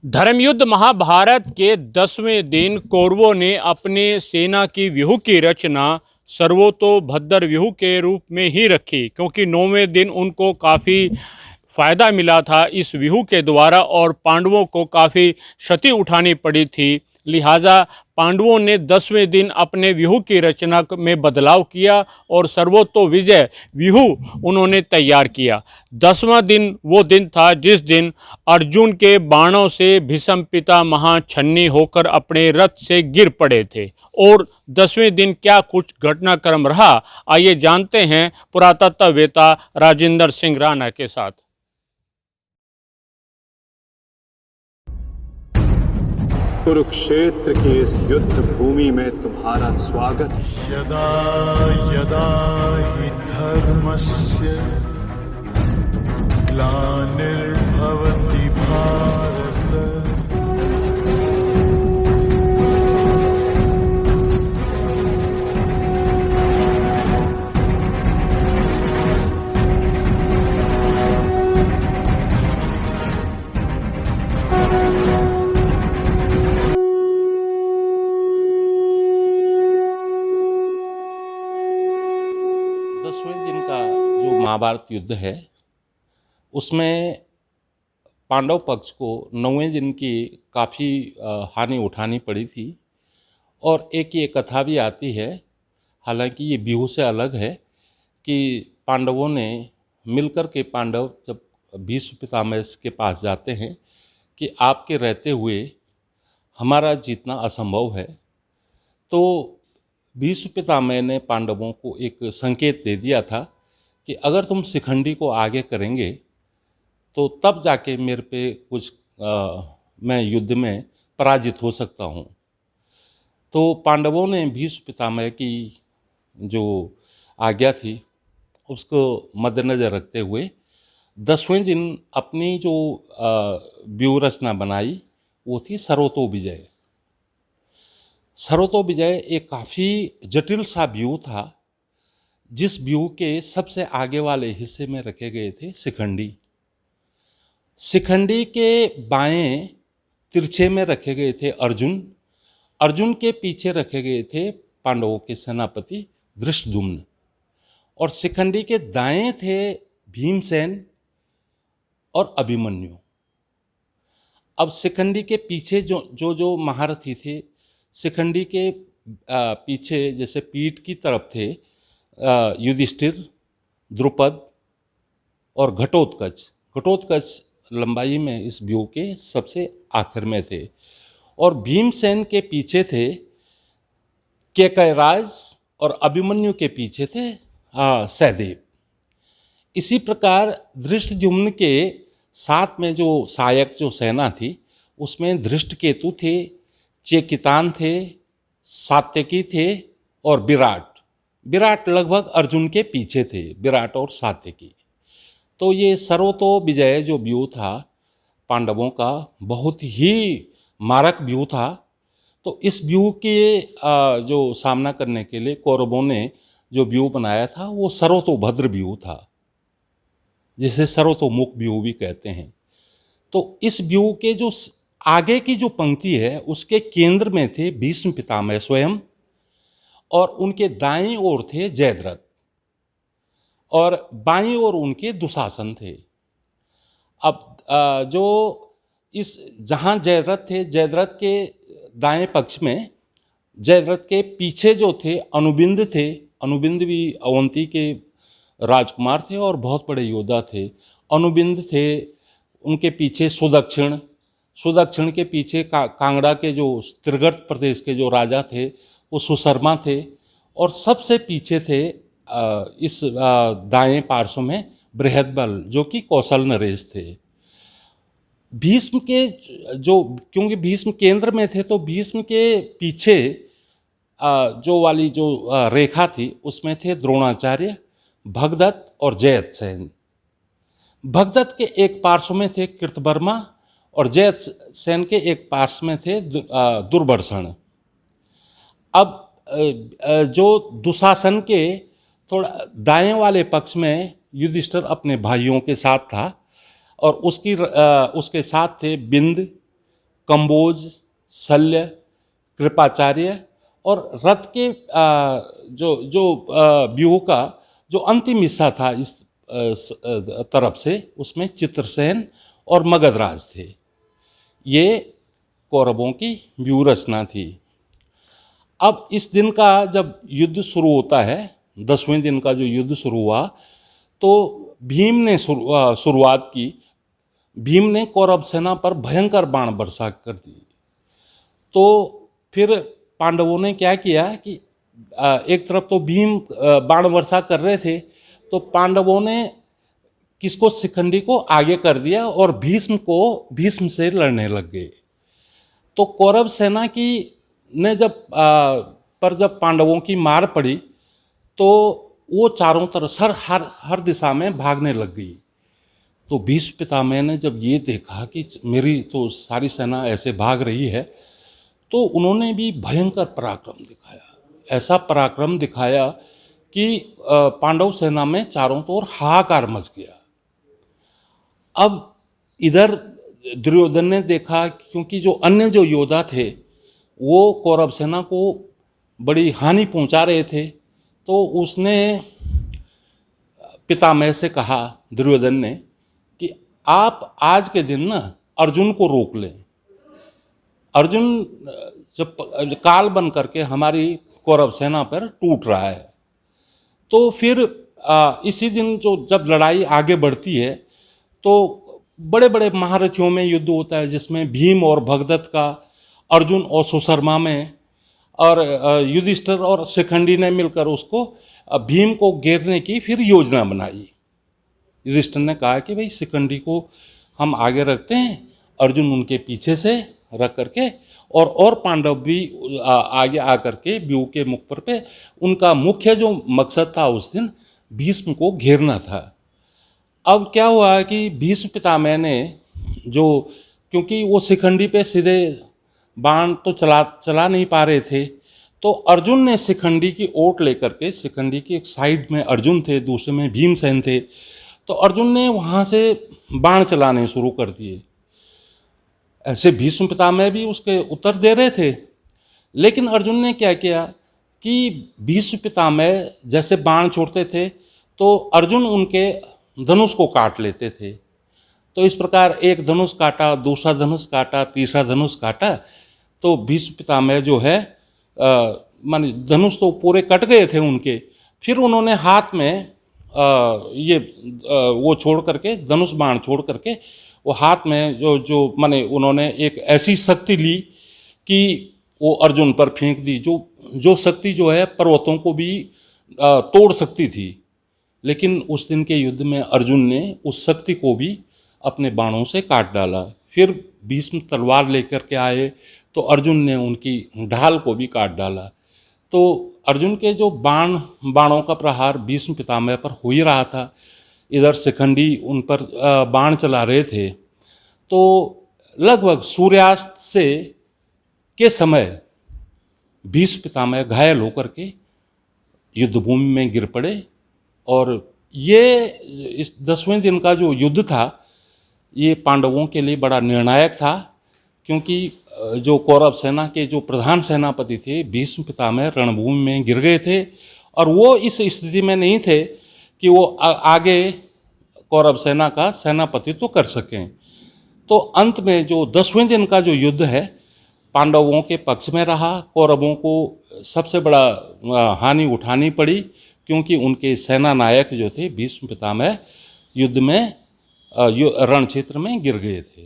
धर्मयुद्ध महाभारत के 10वें दिन कौरवों ने अपनी सेना की व्यूह की रचना सर्वतोभद्र व्यूह के रूप में ही रखी, क्योंकि 9वें दिन उनको काफ़ी फ़ायदा मिला था इस व्यूह के द्वारा और पांडवों को काफ़ी क्षति उठानी पड़ी थी। लिहाजा पांडवों ने 10वें दिन अपने व्यूह की रचना में बदलाव किया और सर्वतो विजय व्यूह उन्होंने तैयार किया। 10वां दिन वो दिन था जिस दिन अर्जुन के बाणों से भीष्म पितामह छन्नी होकर अपने रथ से गिर पड़े थे। और 10वें दिन क्या कुछ घटनाक्रम रहा, आइए जानते हैं पुरातत्ववेत्ता राजेंद्र सिंह राणा के साथ। कुरुक्षेत्र की इस युद्ध भूमि में तुम्हारा स्वागत। यदा यदा हि धर्मस्य ग्लानिर्भवति भारत महाभारत युद्ध है, उसमें पांडव पक्ष को 9वें दिन की काफ़ी हानि उठानी पड़ी थी। और एक ये कथा भी आती है, हालांकि ये व्यूह से अलग है, कि पांडवों ने मिलकर के पांडव जब भीष्म पितामह के पास जाते हैं कि आपके रहते हुए हमारा जीतना असंभव है, तो भीष्म पितामह ने पांडवों को एक संकेत दे दिया था कि अगर तुम शिखंडी को आगे करेंगे तो तब जाके मेरे पे कुछ मैं युद्ध में पराजित हो सकता हूँ। तो पांडवों ने भीष्म पितामह की जो आज्ञा थी उसको मद्देनज़र रखते हुए 10वें दिन अपनी जो व्यूह रचना बनाई वो थी सर्वतो विजय। सर्वतो विजय एक काफ़ी जटिल सा व्यूह था, जिस व्यूह के सबसे आगे वाले हिस्से में रखे गए थे शिखंडी। शिखंडी के बाएं तिरछे में रखे गए थे अर्जुन। अर्जुन के पीछे रखे गए थे पांडवों के सेनापति धृष्टद्युम्न। और शिखंडी के दाएं थे भीमसेन और अभिमन्यु। अब शिखंडी के पीछे जो महारथी थे, शिखंडी के पीछे जैसे पीठ की तरफ थे युधिष्ठिर, द्रुपद और घटोत्कच। घटोत्कच लंबाई में इस व्यूह के सबसे आखिर में थे। और भीमसेन के पीछे थे केकयराज और अभिमन्यु के पीछे थे सहदेव। इसी प्रकार धृष्टद्युम्न के साथ में जो सहायक जो सेना थी उसमें धृष्टकेतु थे, चेकितान थे, सात्यकी थे और विराट लगभग अर्जुन के पीछे थे, विराट और सात्यकी। तो ये सर्वतो विजय जो व्यूह था पांडवों का बहुत ही मारक व्यूह था। तो इस व्यूह के जो सामना करने के लिए कौरवों ने जो व्यूह बनाया था वो सर्वतोभद्र व्यूह था, जिसे सर्वतोमुख व्यूह भी कहते हैं। तो इस व्यूह के जो आगे की जो पंक्ति है उसके केंद्र में थे भीष्म पितामह स्वयं, और उनके दाईं ओर थे जयद्रथ और बाईं ओर उनके दुशासन थे। अब जो इस जहाँ जयद्रथ थे, जयद्रथ के दाएं पक्ष में जयद्रथ के पीछे जो थे अनुबिंद थे। अनुबिंद भी अवंती के राजकुमार थे और बहुत बड़े योद्धा थे। अनुबिंद थे, उनके पीछे सुदक्षिण के पीछे कांगड़ा के जो त्रिगर्त प्रदेश के जो राजा थे वो सुशर्मा थे। और सबसे पीछे थे इस दाएं पार्श्व में बृहद्बल जो कि कौशल नरेश थे। भीष्म के जो, क्योंकि भीष्म केंद्र में थे तो भीष्म के पीछे जो वाली जो रेखा थी उसमें थे द्रोणाचार्य, भगदत्त और जयद्रथ। भगदत्त के एक पार्श्व में थे कृतवर्मा और जयद्रथ के एक पार्श्व में थे दुर्वर्षण। अब जो दुशासन के थोड़ा दाएं वाले पक्ष में युधिष्ठिर अपने भाइयों के साथ था और उसके साथ थे बिंद, कंबोज, शल्य, कृपाचार्य और रथ के व्यूह का जो अंतिम हिस्सा था इस तरफ से, उसमें चित्रसेन और मगधराज थे। ये कौरवों की व्यूह रचना थी। अब इस दिन का जब युद्ध शुरू होता है, 10वें दिन का जो युद्ध शुरू हुआ, तो भीम ने शुरुआत की। भीम ने कौरव सेना पर भयंकर बाण वर्षा कर दी। तो फिर पांडवों ने क्या किया कि एक तरफ तो भीम बाण वर्षा कर रहे थे, तो पांडवों ने किसको, शिखंडी को आगे कर दिया और भीष्म से लड़ने लग गए। तो कौरव सेना की ने जब पांडवों की मार पड़ी, तो वो चारों तरफ हर दिशा में भागने लग गई। तो भीष्म पितामह ने जब ये देखा कि मेरी तो सारी सेना ऐसे भाग रही है, तो उन्होंने भी भयंकर पराक्रम दिखाया। ऐसा पराक्रम दिखाया कि पांडव सेना में चारों ओर हाहाकार मच गया। अब इधर दुर्योधन ने देखा, क्योंकि जो अन्य जो योद्धा थे वो कौरव सेना को बड़ी हानि पहुंचा रहे थे, तो उसने पितामह से कहा, दुर्योधन ने, कि आप आज के दिन ना अर्जुन को रोक लें। अर्जुन जब काल बन करके हमारी कौरव सेना पर टूट रहा है। तो फिर इसी दिन जब लड़ाई आगे बढ़ती है, तो बड़े बड़े महारथियों में युद्ध होता है, जिसमें भीम और भगदत्त का, अर्जुन और सुशर्मा में, और युधिष्ठिर और शिखंडी ने मिलकर उसको भीम को घेरने की फिर योजना बनाई। युधिष्ठिर ने कहा कि भाई शिखंडी को हम आगे रखते हैं, अर्जुन उनके पीछे से रख करके, और पांडव भी आगे आकर के व्यूह के मुख पे, उनका मुख्य जो मकसद था उस दिन भीष्म को घेरना था। अब क्या हुआ कि भीष्म पितामह ने क्योंकि वो शिखंडी पे सीधे बाण तो चला नहीं पा रहे थे, तो अर्जुन ने शिखंडी की ओट लेकर के, शिखंडी की एक साइड में अर्जुन थे, दूसरे में भीमसेन थे, तो अर्जुन ने वहाँ से बाण चलाने शुरू कर दिए। ऐसे भीष्म पितामह भी उसके उत्तर दे रहे थे, लेकिन अर्जुन ने क्या किया कि भीष्म पितामह जैसे बाण छोड़ते थे तो अर्जुन उनके धनुष को काट लेते थे। तो इस प्रकार एक धनुष काटा, दूसरा धनुष काटा, तीसरा धनुष काटा, तो भीष्म पितामह जो है माने धनुष तो पूरे कट गए थे उनके। फिर उन्होंने हाथ में वो छोड़ करके, धनुष बाण छोड़ करके, वो हाथ में जो माने उन्होंने एक ऐसी शक्ति ली कि वो अर्जुन पर फेंक दी, जो शक्ति जो है पर्वतों को भी तोड़ सकती थी। लेकिन उस दिन के युद्ध में अर्जुन ने उस शक्ति को भी अपने बाणों से काट डाला। फिर भीष्म तलवार लेकर के आए, तो अर्जुन ने उनकी ढाल को भी काट डाला। तो अर्जुन के जो बाणों का प्रहार भीष्म पितामह पर हो ही रहा था, इधर शिखंडी उन पर बाण चला रहे थे। तो लगभग सूर्यास्त के समय भीष्म पितामह घायल होकर के युद्धभूमि में गिर पड़े। और ये इस 10वें दिन का जो युद्ध था, ये पांडवों के लिए बड़ा निर्णायक था, क्योंकि जो कौरव सेना के जो प्रधान सेनापति थे भीष्म पितामह रणभूमि में गिर गए थे, और वो इस स्थिति में नहीं थे कि वो आगे कौरव सेना का सेनापतित्व कर सकें। तो अंत में जो 10वें दिन का जो युद्ध है पांडवों के पक्ष में रहा। कौरवों को सबसे बड़ा हानि उठानी पड़ी, क्योंकि उनके सेना नायक जो थे भीष्म पितामह युद्ध में रण क्षेत्र में गिर गए थे।